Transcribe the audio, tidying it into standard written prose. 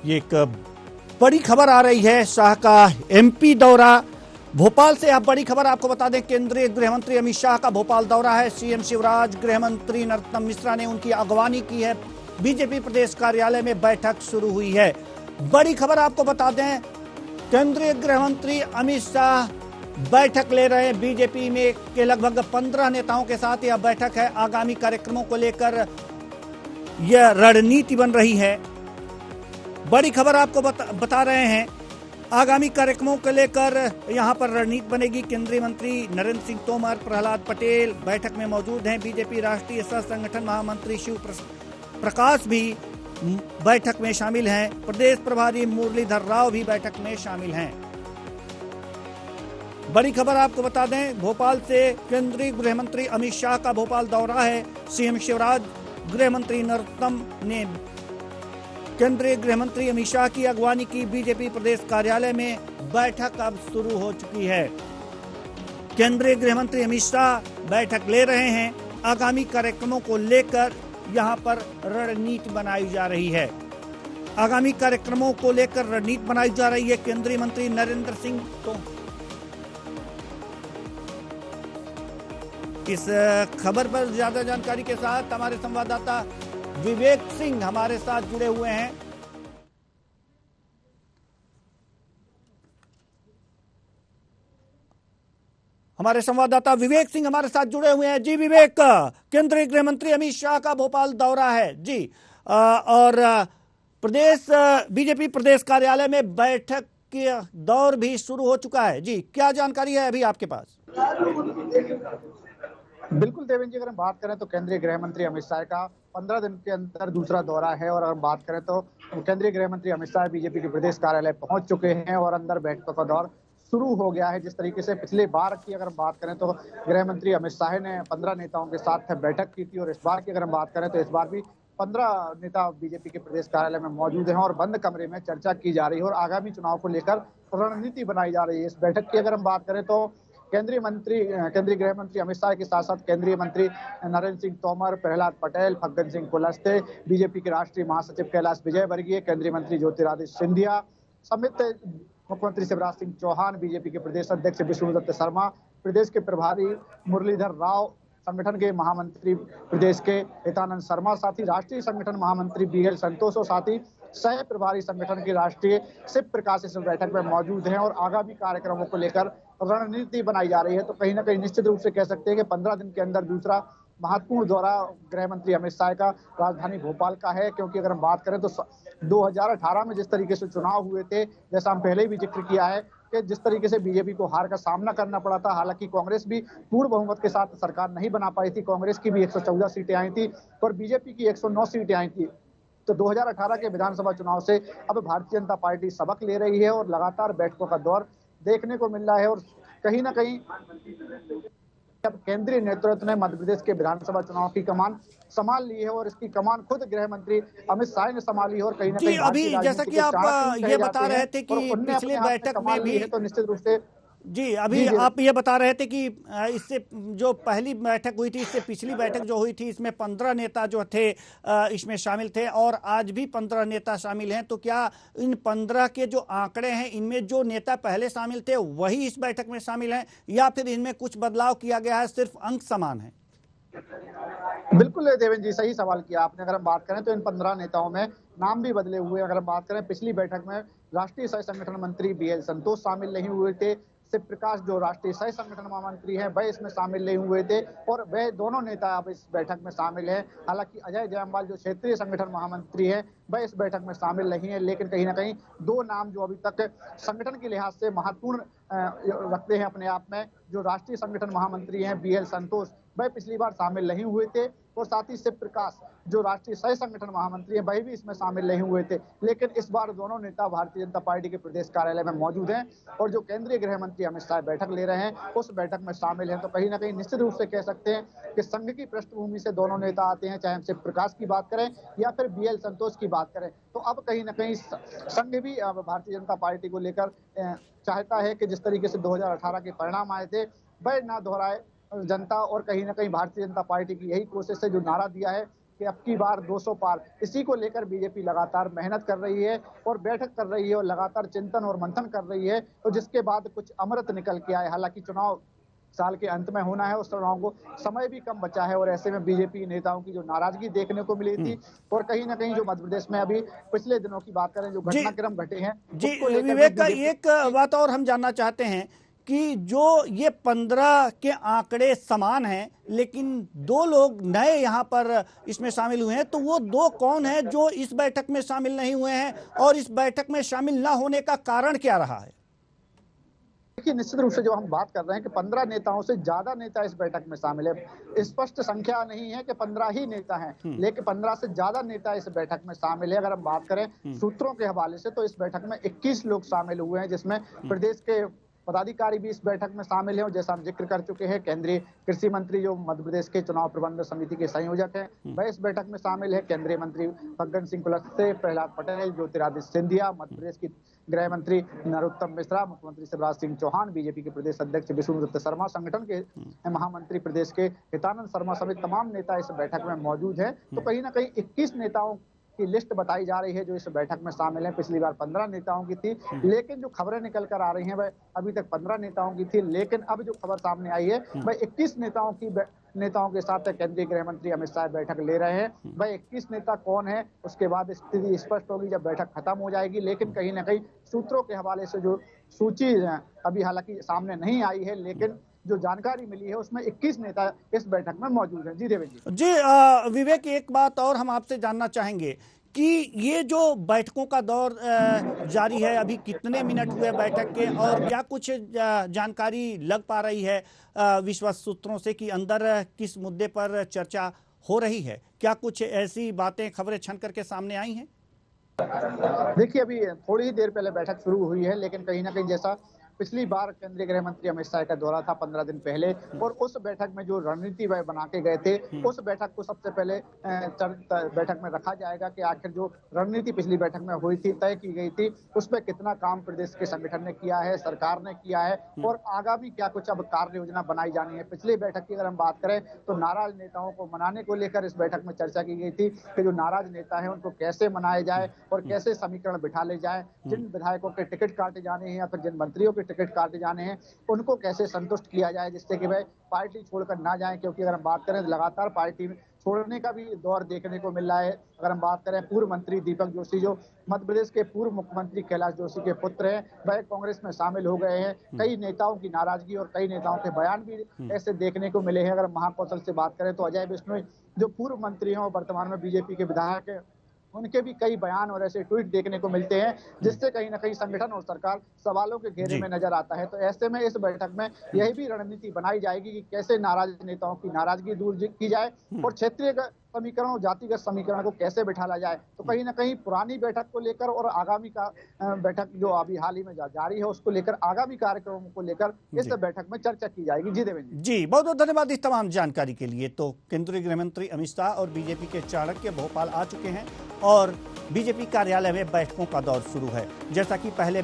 ये एक बड़ी खबर आ रही है, शाह का एमपी दौरा। भोपाल से आप बड़ी खबर आपको बता दें, केंद्रीय गृह मंत्री अमित शाह का भोपाल दौरा है। सीएम शिवराज, गृह मंत्री नरोत्तम मिश्रा ने उनकी अगवानी की है। बीजेपी प्रदेश कार्यालय में बैठक शुरू हुई है। बड़ी खबर आपको बता दें, केंद्रीय गृह मंत्री अमित शाह बैठक ले रहे हैं। बीजेपी में के लगभग 15 नेताओं के साथ यह बैठक है। आगामी कार्यक्रमों को लेकर यह रणनीति बन रही है। बड़ी खबर आपको बता रहे हैं, आगामी कार्यक्रमों को लेकर यहां पर रणनीति बनेगी। केंद्रीय मंत्री नरेंद्र सिंह तोमर, प्रहलाद पटेल बैठक में मौजूद हैं। बीजेपी राष्ट्रीय सह संगठन महामंत्री शिव प्रकाश भी बैठक में शामिल हैं। प्रदेश प्रभारी मुरलीधर राव भी बैठक में शामिल हैं। बड़ी खबर आपको बता दें, भोपाल से केंद्रीय गृह मंत्री अमित शाह का भोपाल दौरा है। सीएम शिवराज, गृह मंत्री नरोत्तम ने केंद्रीय गृह मंत्री अमित शाह की अगवानी की। बीजेपी प्रदेश कार्यालय में बैठक अब शुरू हो चुकी है। केंद्रीय गृह मंत्री अमित शाह बैठक ले रहे हैं। आगामी कार्यक्रमों को लेकर यहां पर रणनीति बनाई जा रही है। आगामी कार्यक्रमों को लेकर रणनीति बनाई जा रही है। केंद्रीय मंत्री नरेंद्र सिंह तो इस खबर पर ज्यादा जानकारी के साथ हमारे संवाददाता विवेक सिंह हमारे साथ जुड़े हुए हैं। हमारे संवाददाता विवेक सिंह हमारे साथ जुड़े हुए हैं। जी विवेक, केंद्रीय गृह मंत्री अमित शाह का भोपाल दौरा है जी, और प्रदेश बीजेपी प्रदेश कार्यालय में बैठक के दौर भी शुरू हो चुका है जी। क्या जानकारी है अभी आपके पास? बिल्कुल देवेंद्र जी, अगर हम बात करें तो केंद्रीय गृह मंत्री अमित शाह का 15 दिन के अंदर दूसरा दौरा है। और अगर हम बात करें तो केंद्रीय गृह मंत्री अमित शाह बीजेपी के प्रदेश कार्यालय पहुंच चुके हैं और अंदर बैठकों का दौर शुरू हो गया है। जिस तरीके से पिछली बार की अगर हम बात करें तो गृह मंत्री अमित शाह ने 15 नेताओं के साथ बैठक की थी, और इस बार की अगर हम बात करें तो इस बार भी 15 नेता बीजेपी के प्रदेश कार्यालय में मौजूद हैं और बंद कमरे में चर्चा की जा रही है और आगामी चुनाव को लेकर रणनीति बनाई जा रही है। इस बैठक की अगर हम बात करें तो केंद्रीय गृह मंत्री अमित शाह के साथ साथ केंद्रीय मंत्री नरेंद्र सिंह तोमर, प्रहलाद पटेल, फग्गन सिंह कुलस्ते, बीजेपी के राष्ट्रीय महासचिव कैलाश विजयवर्गीय, केंद्रीय मंत्री ज्योतिरादित्य सिंधिया समेत मुख्यमंत्री शिवराज सिंह चौहान, बीजेपी के प्रदेश अध्यक्ष विष्णुदत्त शर्मा, प्रदेश के प्रभारी मुरलीधर राव, संगठन के महामंत्री प्रदेश के हितानंद शर्मा, साथ ही राष्ट्रीय संगठन महामंत्री बीएल संतोष और साथ ही सह प्रभारी संगठन के राष्ट्रीय शिव प्रकाश इस बैठक में मौजूद हैं और आगामी कार्यक्रमों को लेकर रणनीति बनाई जा रही है। तो कहीं ना कहीं निश्चित रूप से कह सकते हैं कि 15 दिन के अंदर दूसरा महत्वपूर्ण दौरा गृह मंत्री अमित शाह का राजधानी भोपाल का है, क्योंकि अगर हम बात करें तो 2018 में जिस तरीके से चुनाव हुए थे, जैसा हम पहले भी जिक्र किया है कि जिस तरीके से बीजेपी को हार का सामना करना पड़ा था, हालांकि कांग्रेस भी पूर्ण बहुमत के साथ सरकार नहीं बना पाई थी। कांग्रेस की भी 114 सीटें आई थी और बीजेपी की 109 सीटें आई थी। तो 2018 के विधानसभा चुनाव से अब भारतीय जनता पार्टी सबक ले रही है और लगातार बैठकों का दौर देखने को मिल रहा है। और कहीं ना कहीं अब केंद्रीय नेतृत्व ने मध्य प्रदेश के विधानसभा चुनाव की कमान संभाल ली है और इसकी कमान खुद गृह मंत्री अमित शाह ने संभाली है। और कहीं ना कहीं अभी जैसा कि आप ये बता रहे थे कि पिछली बैठक में भी, तो निश्चित रूप से जी अभी आप ये बता रहे थे कि इससे जो पहली बैठक हुई थी, इससे पिछली बैठक जो हुई थी, इसमें 15 नेता जो थे इसमें शामिल थे और आज भी 15 नेता शामिल हैं। तो क्या इन 15 के जो आंकड़े हैं, इनमें जो नेता पहले शामिल थे वही इस बैठक में शामिल हैं या फिर इनमें कुछ बदलाव किया गया है, सिर्फ अंक समान है? बिल्कुल देवेंद्र जी, सही सवाल किया आपने। अगर हम बात करें तो इन 15 नेताओं में नाम भी बदले हुए। अगर हम बात करें पिछली बैठक में राष्ट्रीय सह संगठन मंत्री बीएल संतोष शामिल नहीं हुए थे, शिव प्रकाश जो राष्ट्रीय सह संगठन महामंत्री हैं वह इसमें शामिल नहीं हुए थे और वह दोनों नेता अब इस बैठक में शामिल हैं। हालांकि अजय जयमाल जो क्षेत्रीय संगठन महामंत्री हैं वह इस बैठक में शामिल नहीं है, लेकिन कहीं ना कहीं दो नाम जो अभी तक संगठन के लिहाज से महत्वपूर्ण रखते हैं अपने आप में, जो राष्ट्रीय संगठन महामंत्री हैं बीएल संतोष, वह पिछली बार शामिल नहीं हुए थे और साथ ही शिव प्रकाश जो राष्ट्रीय सह संगठन महामंत्री हैं वह भी इसमें शामिल नहीं हुए थे। लेकिन इस बार दोनों नेता भारतीय जनता पार्टी के प्रदेश कार्यालय में मौजूद हैं और जो केंद्रीय गृह मंत्री अमित शाह बैठक ले रहे हैं उस बैठक में शामिल हैं। तो कहीं ना कहीं निश्चित रूप से कह सकते हैं कि संघ की पृष्ठभूमि से दोनों नेता आते हैं, चाहे हम शिव प्रकाश की बात करें या फिर बीएल संतोष की बात करें। तो अब कहीं ना कहीं संघ भी भारतीय जनता पार्टी को लेकर चाहता है कि जिस तरीके से 2018 के परिणाम आए थे वह ना दोहराए जनता। और कहीं ना कहीं भारतीय जनता पार्टी की यही कोशिश है, जो नारा दिया है कि अब की बार 200 पार, इसी को लेकर बीजेपी लगातार मेहनत कर रही है और बैठक कर रही है और लगातार चिंतन और मंथन कर रही है, तो जिसके बाद कुछ अमृत निकल के आए। हालांकि चुनाव साल के अंत में होना है, उस चुनाव को समय भी कम बचा है और ऐसे में बीजेपी नेताओं की जो नाराजगी देखने को मिली थी और कहीं ना कहीं जो मध्य प्रदेश में अभी पिछले दिनों की बात करें जो जी घटनाक्रम घटे हैं जी उसको लेकर भी विवेक का बीजेपी एक बात और हम जानना चाहते हैं कि जो ये 15 के आंकड़े समान हैं, लेकिन 2 लोग नए यहाँ पर इसमें शामिल हुए हैं, तो वो 2 कौन हैं जो इस बैठक में शामिल नहीं हुए हैं और इस बैठक में शामिल ना होने का कारण क्या रहा है? देखिए, निश्चित रूप से जो हम बात कर रहे हैं कि 15 नेताओं से ज्यादा नेता इस बैठक में शामिल है। स्पष्ट संख्या नहीं है कि 15 ही नेता हैं, लेकिन 15 से ज्यादा नेता इस बैठक में शामिल है। अगर हम बात करें सूत्रों के हवाले से तो इस बैठक में 21 लोग शामिल हुए हैं, जिसमें प्रदेश के पदाधिकारी भी इस बैठक में शामिल हैं और जैसा हम जिक्र कर चुके हैं, केंद्रीय कृषि मंत्री जो मध्य प्रदेश के चुनाव प्रबंधन समिति के संयोजक हैं, वह इस बैठक में शामिल है। केंद्रीय मंत्री फग्गन सिंह कुलस्ते, प्रहलाद पटेल, ज्योतिरादित्य सिंधिया, मध्य प्रदेश की गृह मंत्री नरोत्तम मिश्रा, मुख्यमंत्री शिवराज सिंह चौहान, बीजेपी के प्रदेश अध्यक्ष विष्णुदत्त शर्मा, संगठन के महामंत्री प्रदेश के हितानंद शर्मा समेत तमाम नेता इस बैठक में मौजूद हैं। तो कहीं ना कहीं 21 नेताओं की लिस्ट बताई जा रही है जो इस बैठक में शामिल है। पिछली बार 15 नेताओं की थी, लेकिन जो खबरें निकल कर आ रही हैं वह अभी तक 15 नेताओं की थी, लेकिन अब जो खबर सामने आई है वह 21 नेताओं के साथ केंद्रीय गृह मंत्री अमित शाह बैठक ले रहे हैं। वह 21 नेता कौन है उसके बाद स्थिति स्पष्ट होगी जब बैठक खत्म हो जाएगी, लेकिन कहीं ना कहीं सूत्रों के हवाले से जो सूची अभी हालांकि सामने नहीं आई है, लेकिन जो जानकारी मिली है उसमें 21 नेता इस बैठक में मौजूद हैं। जी देवेंद्र जी विवेक, एक बात और हम आपसे जानना चाहेंगे कि ये जो बैठकों का दौर जारी है, अभी कितने मिनट हुए बैठक के और क्या कुछ जानकारी लग पा रही है विश्वस्त सूत्रों से कि अंदर किस मुद्दे पर चर्चा हो रही है? क्या कुछ ऐसी बातें, खबरें छन करके सामने आई हैं? देखिए, अभी थोड़ी ही देर पहले बैठक शुरू हुई है, लेकिन कहीं ना कहीं जैसा पिछली बार केंद्रीय गृह मंत्री अमित शाह का दौरा था 15 दिन पहले और उस बैठक में जो रणनीति वह बना के गए थे, उस बैठक को सबसे पहले बैठक में रखा जाएगा कि आखिर जो रणनीति पिछली बैठक में हुई थी, तय की गई थी, उसमें कितना काम प्रदेश के संगठन ने किया है, सरकार ने किया है और आगामी क्या कुछ अब कार्य योजना बनाई जानी है। पिछली बैठक की अगर हम बात करें तो नाराज नेताओं को मनाने को लेकर इस बैठक में चर्चा की गई थी कि जो नाराज नेता है उनको कैसे मनाया जाए और कैसे समीकरण बिठा ले जाए, जिन विधायकों के टिकट काटे जाने हैं या फिर जिन मंत्रियों के टिकट काटे जाने हैं उनको कैसे संतुष्ट किया जाए जिससे कि वह पार्टी छोड़कर ना जाए, क्योंकि अगर हम बात करें तो लगातार पार्टी में छोड़ने का भी दौर देखने को मिल रहा है। अगर हम बात करें पूर्व मंत्री दीपक जोशी जो मध्य प्रदेश के पूर्व मुख्यमंत्री कैलाश जोशी के पुत्र हैं, वह कांग्रेस में शामिल हो गए हैं। कई नेताओं की नाराजगी और कई नेताओं के बयान भी ऐसे देखने को मिले हैं। अगर महाकौशल से बात करें तो अजय बिश्नोई जो पूर्व मंत्री हैं और वर्तमान में बीजेपी के विधायक हैं, उनके भी कई बयान और ऐसे ट्वीट देखने को मिलते हैं जिससे कहीं ना कहीं संगठन और सरकार सवालों के घेरे में नजर आता है। तो ऐसे में इस बैठक में यही भी रणनीति बनाई जाएगी कि कैसे नाराज नेताओं की नाराजगी दूर की जाए और क्षेत्रीय समीकरण और जातिगत समीकरण को कैसे बिठाला जाए। तो कहीं ना कहीं पुरानी बैठक को लेकर और आगामी का बैठक जो अभी हाल ही में जारी है उसको लेकर आगामी कार्यक्रमों को लेकर इस बैठक में चर्चा की जाएगी। जी देवेंद्र जी, बहुत बहुत धन्यवाद इस तमाम जानकारी के लिए। तो केंद्रीय गृह मंत्री अमित शाह और बीजेपी के चाणक्य भोपाल आ चुके हैं और बीजेपी कार्यालय में बैठकों का दौर शुरू है। जैसा कि पहले